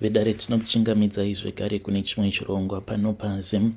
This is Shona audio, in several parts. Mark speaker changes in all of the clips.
Speaker 1: Vedare tinokuchingamidzai zvekare kune chimwe chirongwa pano paZim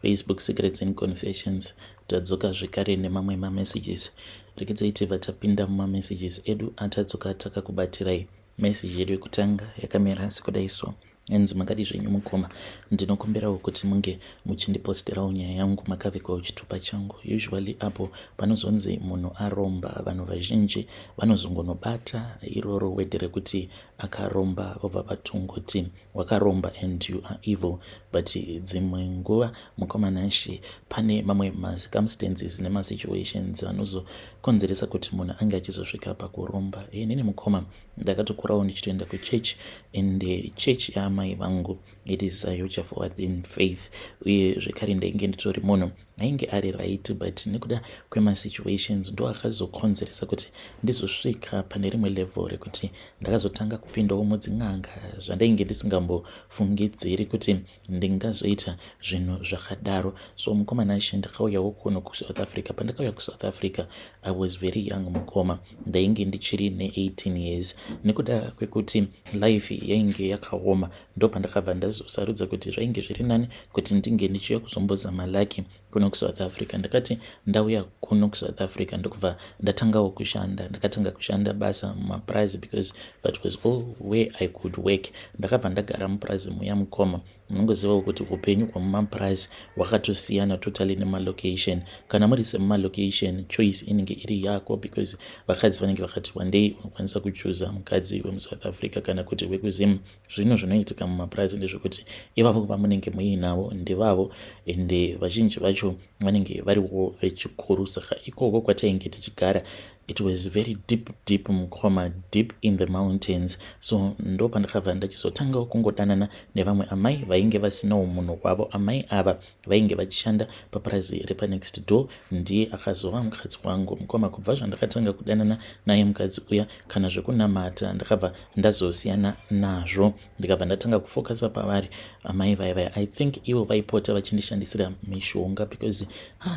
Speaker 1: Facebook Secrets and Confessions. Tadzoka zvekare nemamwe mamessages. Reketai tibva tapinda mumamessages edu atadzoka takakubatirai message yedu yekutanga yakamira sekudai so. Enzi makadi zvenyu mukoma, ndinokumbirawo kuti munge muchindiposterawo nyaya yangu makavekawo chitupa changu. Usually apo panozonzi munhu aromba, vanhu vazhinji vanozongonobata iroro wedhi rekuti akaromba vobva vatongoti wakaromba and you are evil. But dzimwe nguva mukomana she pane mamwe macircumstances nemasituations anozokonzeresa kuti munhu ange achizosvika pakuromba. Nini mukoma ndakatokurawo ndichitoenda kuchechi, and chechi yaamai vangu it is a huge forward in faith, uye zvekare ndainge nditori munhu ainge ari right, but nekuda kwemasituations ndo akazokonzeresa kuti ndizosvika pane rimwe level rekuti ndakazotanga kupindawo mudzin'anga zvandainge ndisingambofungidziri kuti ndingazoita zvinhu zvakadaro. So mukomana she ndakauyawo kuno kuSouth Africa. Pandakauya kuSouth Africa I was very young mukoma, ndainge ndichiri ne18 years. Nekuda kwekuti life yainge yakaoma ndo pandakabva ndazosarudza kuti zvainge zviri nani kuti ndinge ndichiuya kuzombozama laki kuno kuSouth Africa. Ndakati ndauya kuno kuSouth Africa ndokubva ndatangawo kushanda. Ndakatanga kushanda basa mumapurazi because that was all where I could work. Ndakabva ndagara mupurazi muya mukoma. Munongozivawo kuti upenyu kwamumapurazi hwakatosiyana totally nemalocation. Kana muri semumalocation choice inenge iri yako, because vakadzi vanenge vakati one day unokwanisa kuchuza mukadzi wemuSouth Africa kana kuti wekuZim. Zvino zvinoitika mumapurazi ndezvekuti ivavo vamunenge muinavo ndevavo, ende vazhinji vacho vanenge variwo vechikuru. Saka ikoko kwatainge tichigara it was very deep mukoma, deep in the mountains. So ndo pandakabva ndachizotangawo kungodanana nevamwe amai vainge vasinawo munhu wavo. Amai ava vainge vachishanda papurazi repa next door. Ndiye akazova mukadzi wangu mukoma. Kubva zvandakatanga kudanana naye mukadzi uya, kana zvekunamata ndakabva ndazosiyana nazvo, ndikabva ndatanga kufokasa pavari amai vaya. I think ivo vaipota vachindishandisira mishonga because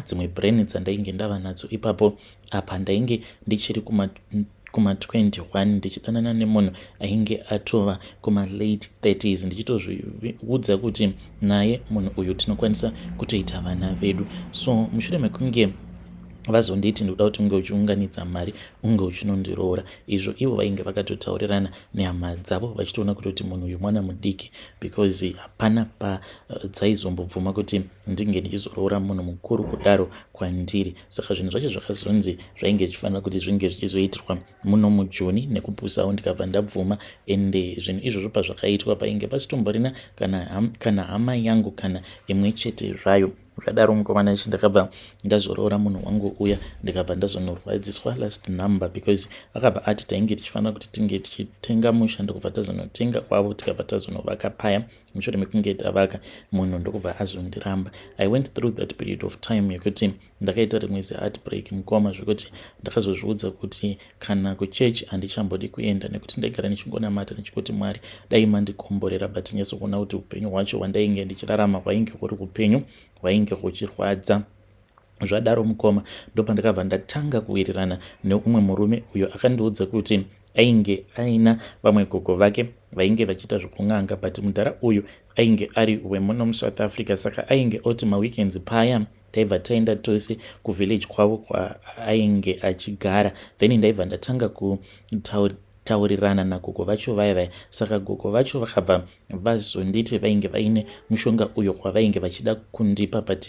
Speaker 1: dzimwe brain dzandainge ndava nadzo ipapo. Apa ndainge ndichiri kuma 21 ndichidanana nemunhu ainge atova kuma late 30s, ndichitozviudza kuti naye munhu uyu tinokwanisa kutoita vana vedu. So mushure mekunge vazonditi ndoda kuti unge uchiunganidza mari unge uchinondiroora, izvo ivo vainge vakatotaurirana nehama dzavo vachitoona kuti munhu uyu mwana mudiki, because hapana padzaizombombvuma kuti ndinge ndichizoroora munhu mukuru kudaro kwandiri. Saka zvinhu zvacho zvakazonzi zvainge zvichifanira kuti zvinge zvichizoitirwa muno muJuni nekupusawo, ndikabva ndabvuma. Ende zvinhu izvozvo pazvakaitwa painge pasitomborina kana hama yangu kana imwe chete zvayo. Zvadaro mukomana ichi ndakabva ndazoroora munhu wangu uya, ndikabva ndazonorwadziswa last number because akabva ati tainge tichifanira kuti tinge tichitenga musha ndokubva tazonotenga kwavo tikabva tazonovaka paya. Mushure mekunge tavaka munhu ndokubva azondiramba. I went through that period of time yekuti ndakaita rimwe heartbreak mukoma, zvekuti ndakazozviudza kuti kana kuchechi handichambodi kuenda nekuti ndaigara nichingonamata nichikuti Mwari dai mandikomborera, but nyasokuona kuti upenyu hwacho hwandainge ndichirarama hwainge huri upenyu hwainge huchirwadza. Zvadaro mukoma ndopandakabva ndatanga kuwirirana neumwe murume uyo akandiudza kuti ainge aina vamwe gogo vake vainge vachiita zvokun'anga, but mudhara uyu ainge ari wemuno muSouth Africa. Saka ainge oti maweekends paya taibva taenda tose kuvillage kwavo kwaainge achigara, then ndaibva ndatanga kutaurirana nagogo vacho vaya. Saka gogo vacho vakabva vazonditi vainge vaine mushonga uyo kwavainge vachida kundipa, but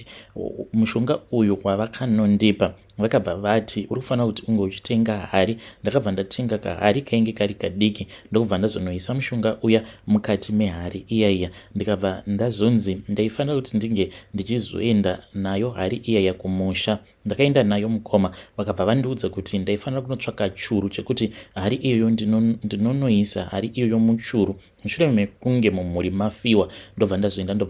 Speaker 1: mushonga uyo kwavakanondipa vakabva vati uri kufanira kuti unge uchitenga hari. Ndakabva ndatenga kahari kainge kari kadiki, ndokubva ndazonoisa mushonga uya mukati mehari iyaiya. Ndikabva ndazonzi ndaifanira kuti ndinge ndichizoenda nayo hari iyaiya kumusha. Ndakaenda nayo mukoma, vakabva vandiudza kuti ndaifanira kunotsvaka churu chekuti hari iyoyo ndinonoisa hari iyoyo muchuru. Mushure mekunge mumhuri mafiwa ndobva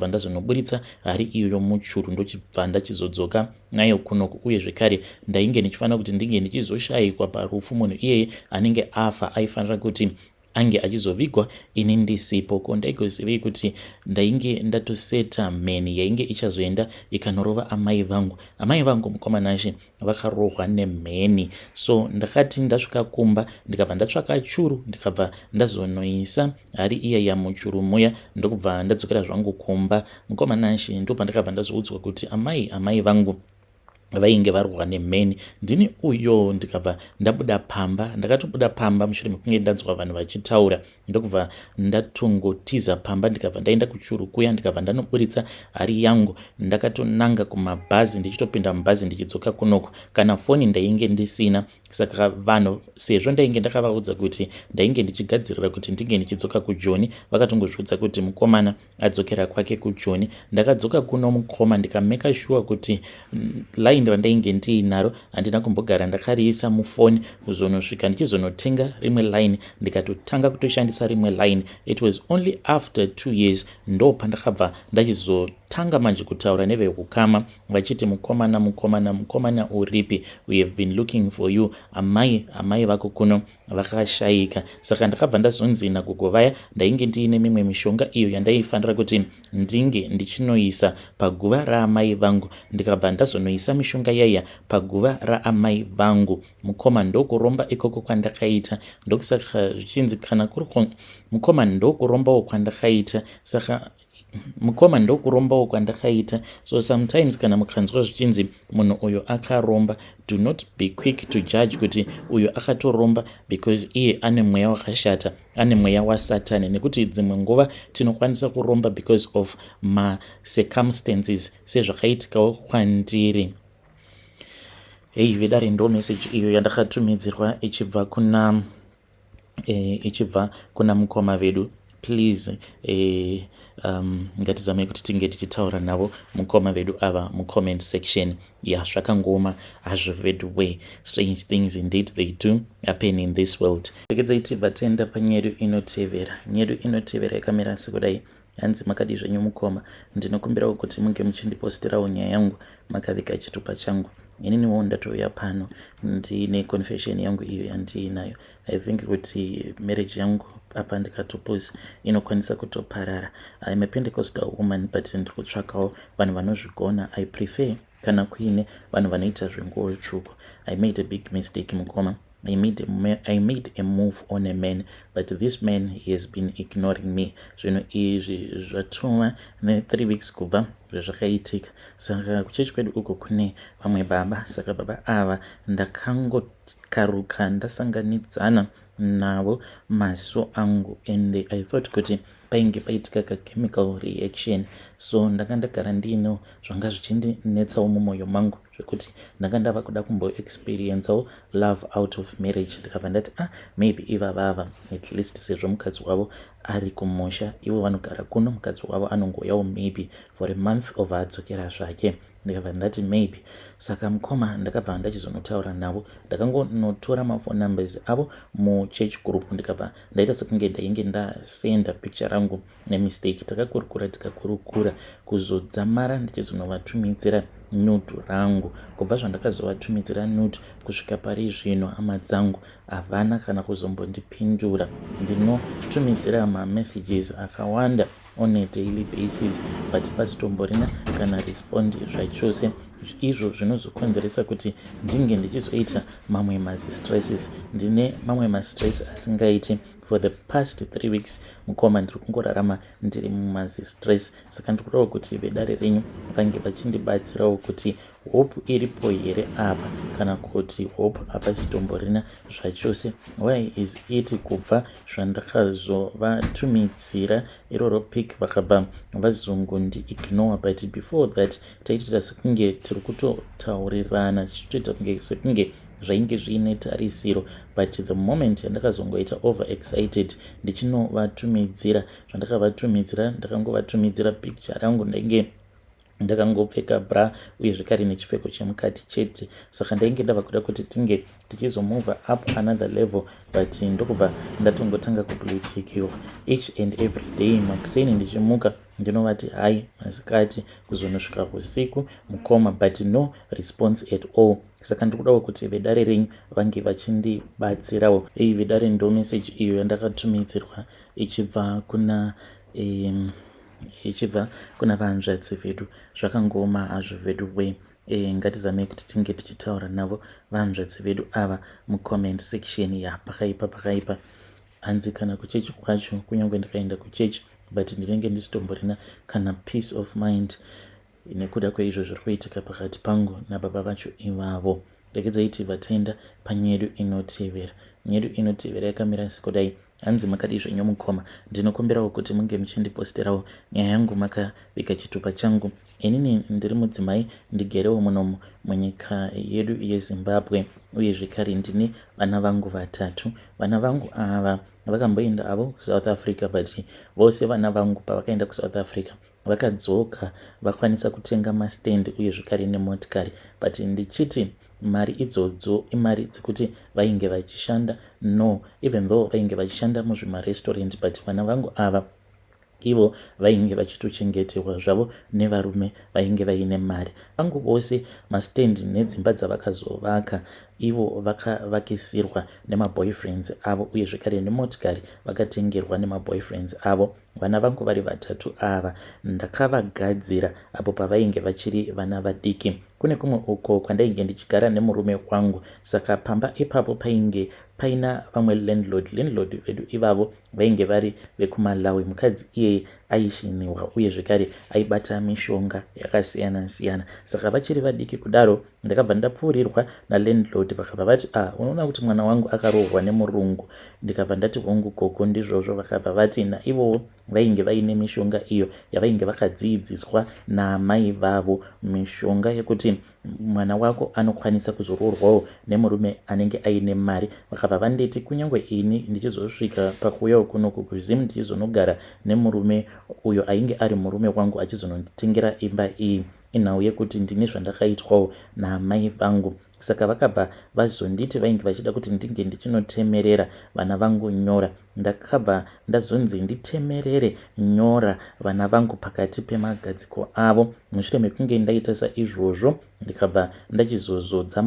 Speaker 1: ndazonoburitsa hari iyoyo muchuru ndochibva ndachizodzoka nayo kunoku. Uye zvekare ndainge ndichifanira kuti ndinge ndichizoshayikwa parufu. Munhu iyeye anenge afa aifanira kuti ange achizovigwa ini ndisipo. Ko ndaigozivei kuti ndainge ndatoseta mheni yainge ichazoenda ikanorova amai vangu. Amai vangu mukomanashe vakarohwa nemheni, so ndakati ndasvika kumba ndikabva ndatsvaka churu ndikabva ndazonoisa hari iya yamuchuru muya ndokubva ndadzokera zvangu kumba. Mukomanashe ndopandakabva ndazoudzwa kuti amai vangu vainge varohwa nemheni. Ndini uyo ndikabva ndabuda pamba. Ndakatobuda pamba mushure mekunge ndanzwa vanhu vachitaura ndokubva ndatongotiza pamba ndikabva ndaenda kuchuru kuya ndikabva ndanoburitsa hari yangu ndakatonanga kumabhazi ndichitopinda mubhazi ndichidzoka kunoko. Kana foni ndainge ndisina, saka vanhu sezvo ndainge ndakavaudza kuti ndainge ndichigadzirira kuti ndinge ndichidzoka kuJoni, vakatongozviudza kuti mukomana adzokera kwake kuJoni. Ndakadzoka kuno mukoma ndikameka sure kuti line randainge ndiinaro handina kumbogara ndakariisa mufoni kuzonosvika ndichizonotenga rimwe line ndikatotanga kutoshandisa rimwe line. It was only after 2 years ndo pandakabva ndachizotanga manje kutaura nevekukama vachiti mukomana uripi, we have been looking for you, amai vako kuno vakashayika. Saka ndakabva ndazonzina kugovaya ndainge ndiine mimwe mishonga iyo yandaifanira kuti ndinge ndichinoisa paguva raamai vangu, ndikabva ndazonoisa mishonga yaya paguva raamai vangu. Mukoma ndokuromba ikoko kwandakaita, ndokusaka zvichinzi kana kuri mukoma ndokurombawo kwandakaita, saka mukoma ndokurombawo kwandakaita. So sometimes kana mukanzwa zvichinzi munhu uyo akaromba, do not be quick to judge kuti uyo akatoromba because iye ane mweya wakashata, ane mweya wasatani, nekuti dzimwe nguva tinokwanisa kuromba because of circumstances sezvakaitikawo kwandiri. Hei vedare ndo message iyo yandakatumidzirwa ichibva kuna mukoma vedu. Please ngatizamei kuti tinge tichitaura navo mukoma vedu ava mucomment section. Zvakangoma hazvo vedu way. Strange things indeed they do happen in this world. Regedzai tibva taenda panyedu inotevera. Nyedu inotevera yakamira sekudai. Hanzi makadi zvenyu mukoma, ndinokumbirawo kuti munge muchindipostirawo nyaya yangu makavika chitupa changu. Ininiwo ndatouya pano ndine confession yangu iyo yandiinayo. I think kuti marriage yangu apa ndikatopoza inokwanisa kutoparara. I'm a Pentecostal woman but ndiri kutsvakawo vanhu vanozvigona. I prefer kana kuine vanhu vanoita zvenguo tsvuku. I made a big mistake mukoma. I made a move on a man, but this man, he has been ignoring me. Zvino izvi zvatuma ne3 weeks kubva zvakaitika. Saka kuchechi kwedu uko kune vamwe baba, saka baba ava ndakangokaruka ndasanganidzana navo maso angu, and I thought kuti painge paitika ka chemical reaction, so ndakandagara ndino zvanga zvichindinetsawo mumwoyo mangu zvekuti ndakandava kuda kumbo experiencewo love out of marriage. Ndikabva ndati maybe iva vava at least sezvo mukadzi wavo ari kumusha, ivo vanogara kuno, mukadzi wavo anongoyawo maybe for a month obva adzokera zvake. Ndikabva ndati maybe. Saka mukoma ndakabva ndachizonotaura navo, ndakangonotora mafone numbers avo muchurch group, ndikabva ndaita sekunge ndainge ndasenda picture rangu nemistake. Takakurukura kuzodzamara ndichizonovatumidzira nude rangu. Kubva zvandakazovatumidzira nude kusvika pari zvino hama dzangu havana kana kuzombondipindura. Ndinotumidzira messages akawanda on a daily basis but pasitomborina kana respond zvachose. Izvo zvinozokonzeresa kuti ndinge ndichizoita mamwe stresses. Ndine mamwe mastress asingaiti. For the past 3 weeks mukoma ndiri kungorarama ndiri stress. Saka ndikudawo kuti vedare renyu vange vachindibatsirawo kuti hope iripo here apa, kana kuti hope hapasitomborina zvachose. Why is it kubva zvandakazovatumidzira iroro pic vakabva vazongondi ignore, but before that taitira sekunge tiri kutotaurirana tichitoita kunge sekunge zvainge zviine tarisiro, but the moment yandakazongoita over excited ndichinovatumidzira zvandakavatumidzira, ndakangovatumidzira picture rangu ndainge ndakangopfeka bra uye zvekare nechipfeko chemukati chete. Saka ndainge ndava kuda kuti tinge tichizomova up another level, but ndokubva ndatongotanga kublue tick each and every day makuseni ndichimuka ndinovati hai masikati kuzonosvika usiku mukoma, but no response at all. Saka ndikudawo kuti vedare renyu vange vachindibatsirawo. Vedare ndo message iyo yandakatumidzirwa ichibva kuna vahanzvadzi vedu. Zvakangoma hazvo vedu we. Ngatizamei kuti tinge tichitaura navo vahanzvadzi vedu ava mucomment section pakaipa. Hanzi kana kuchechi kwacho, kunyange ndikaenda kuchechi, but ndinenge ndisitomborina kana peace of mind nekuda kweizvo zviri kuitika pakati pangu nababa vacho ivavo. Rekedzaiti vatenda panyedu inotevera. Nyedu inotevera yakamira sekudai. Hanzi makadi zvenyu mukoma, ndinokumbirawo kuti munge muchindiposterawo nyaya yangu makavika chitupa changu. Inini ndiri mudzimai, ndigerewo munomu munyika yedu yeZimbabwe, uye zvekare ndine vana vangu 3. Vana vangu ava vakamboenda avo kuSouth Africa, but vose vana vangu pavakaenda kuSouth Africa vakadzoka vakwanisa kutenga mastand uye zvekare nemotikari. But ndichiti mari idzodzo imari dzekuti vainge vachishanda? No, even though vainge vachishanda muzvimarestaurant, but vana vangu ava ivo vainge vachitochengeterwa zvavo nevarume vainge vaine mari. Vangu vose mastand nedzimba dzavakazovaka ivo vakavakisirwa nemaboyfriends avo, uye zvekare nemotikari vakatengerwa nemaboyfriends avo. Vana vangu vari 3 ava ndakavagadzira apo pavainge vachiri vana vadiki. Kune kumwe uko kwandainge ndichigara nemurume wangu, saka pamba ipapo painge paina vamwe landlord vedu ivavo vainge vari vekuMalawi. Mukadzi iyeye aishiniwa uye zvekare aibata mishonga yakasiyana-siyana. Saka vachiri vadiki kudaro ndakabva ndapfuurirwa nalandlord, vakabva vati unoona kuti mwana wangu akarohwa nemurungu. Ndikabva ndati hongu koko ndizvozvo. Vakabva vati naivowo vainge vaine mishonga iyo yavainge vakadzidziswa naamai vavo, mishonga yekuti mwana wako anokwanisa kuzoroorwawo nemurume anenge aine mari. Vakabva vanditi kunyange ini ndichizosvika pakuuyawo kunoku kuZim ndichizonogara nemurume uyo ainge ari murume wangu achizononditengera imba iyi, inhau yekuti ndine zvandakaitwawo naamai vangu. Saka vakabva vazonditi vainge vachida kuti ndinge ndichinotemerera vana vangu nyora. Ndakabva ndazonzi nditemerere nyora vana vangu pakati pemagadziko avo. Mushure mekunge ndaita saizvozvo, ndikabva ndachizozodza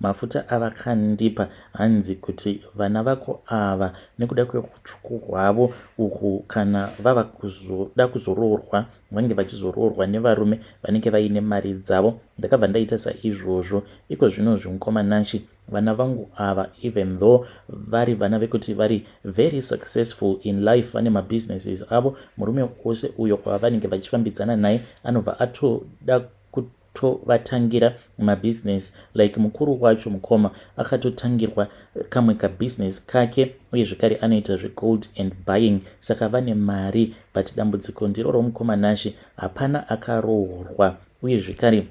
Speaker 1: mafuta avakandipa. Hanzi kuti vana vako ava nekuda kweutsvuku hwavo uku, kana vava kuzoda kuzoroorwa vange vachizoroorwa nevarume vanenge vaine mari dzavo. Ndakabva ndaita saizvozvo. Iko zvino zvimukoma nashi, vana vangu ava even though vari vana vekuti vari very successful in life, vane mabusinesses avo, murume wose uyo kwavanenge vachifambidzana naye anobva atoda kutovatangira mabusiness. Like mukuru wacho mukoma akatotangirwa kamwe kabusiness kake, uye zvekare anoita zvegold and buying. Saka vane mari, but dambudziko ndiro romukoma nashi, hapana akarohwa. Uye zvekare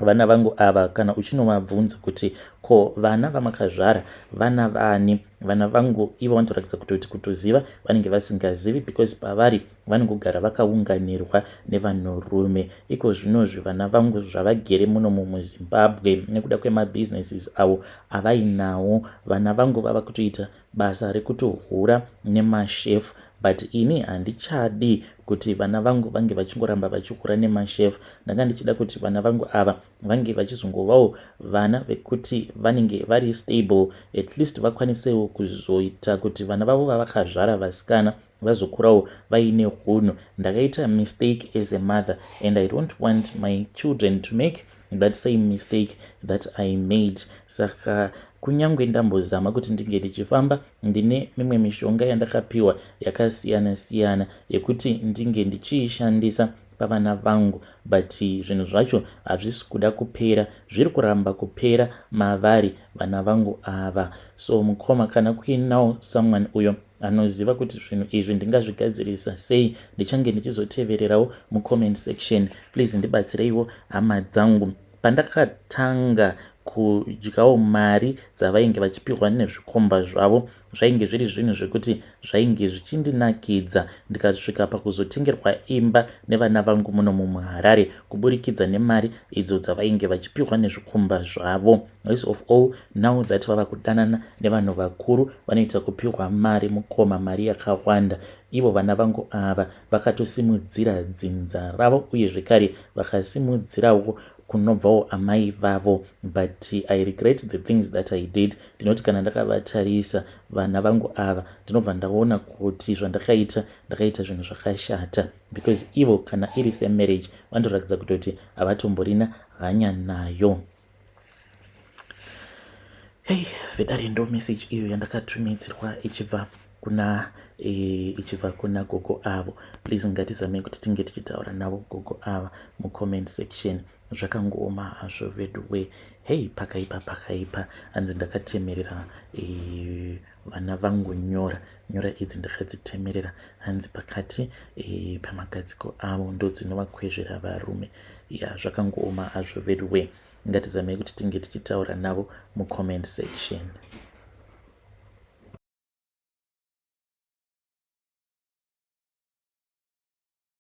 Speaker 1: vana vangu ava kana uchinovabvunza kuti ko vana vamakazvara vana vani, vana vangu ivo vanotoratidza kutoti kutoziva vanenge vasingazivi, because pavari vanongogara vakaunganirwa nevanhurume. Iko zvinozvi vana vangu zvavagere muno muZimbabwe nekuda kwemabusinesses avo avainawo. Vana vangu vava kutoita basa rekutohura nemashefu, but ini handichadi kuti vana vangu vange vachingoramba vachikura nemashefu. Ndanga ndichida kuti vana vangu ava vange vachizongovawo vana vekuti vanenge vari stable, at least vakwanisewo kuzoita kuti vana vavo vavakazvara vasikana vazokurawo vaine hunhu. Ndakaita mistake as a mother, and I don't want my children to make that same mistake that I made. Saka kunyange ndambozama kuti ndinge ndichifamba ndine mimwe mishonga yandakapiwa yakasiyana-siyana yekuti ndinge ndichiishandisa pavana vangu, but zvinhu zvacho hazvisi kuda kupera, zviri kuramba kupera mavari vana vangu ava. So mukoma, kana kuinawo someone uyo anoziva kuti zvinhu izvi ndingazvigadzirisa sei, ndichange ndichizotevererawo mucomment section. Please ndibatsireiwo hama dzangu. Pandakatanga kudyawo mari dzavainge vachipiwa nezvikomba zvavo. Zvainge zviri zvinhu zvekuti zvainge zvichindinakidza ndikasvika pakuzotengerwa imba nevana vangu muno muHarare kuburikidza nemari idzo dzavainge vachipiwa nezvikomba zvavo. Most of all, now that vava kudanana nevanhu vakuru vanoita kupiwa mari mukoma, mari yakawanda. Ivo vana vangu ava vakatosimudzira dzinza ravo uye zvekare vakasimudzirawo kunobvawo amai vavo. But I regret the things that I did. Ndinoti kana ndakavatarisa vana vangu ava ndinobva ndaona kuti zvandakaita ndakaita zvinhu zvakashata, because ivo kana iri semarriage vandoratidza kutoti havatomborina hanya nayo. Hey, vedare ndo message iyo yandakatumidzirwa ichibva kuna gogo avo. Please ngatizamei kuti tinge tichitaura navo gogo ava mucomment section. Zvakangooma hazvo veduwe. Hey, pakaipa hanzi ndakatemerera vana vangu nyora idzi ndakadzitemerera hanzi pakati pamagadziko avo ndo dzinovakwezvera varume. Zvakangooma hazvo veduwe. Ngatizamei kuti tinge tichitaura navo mucomment section.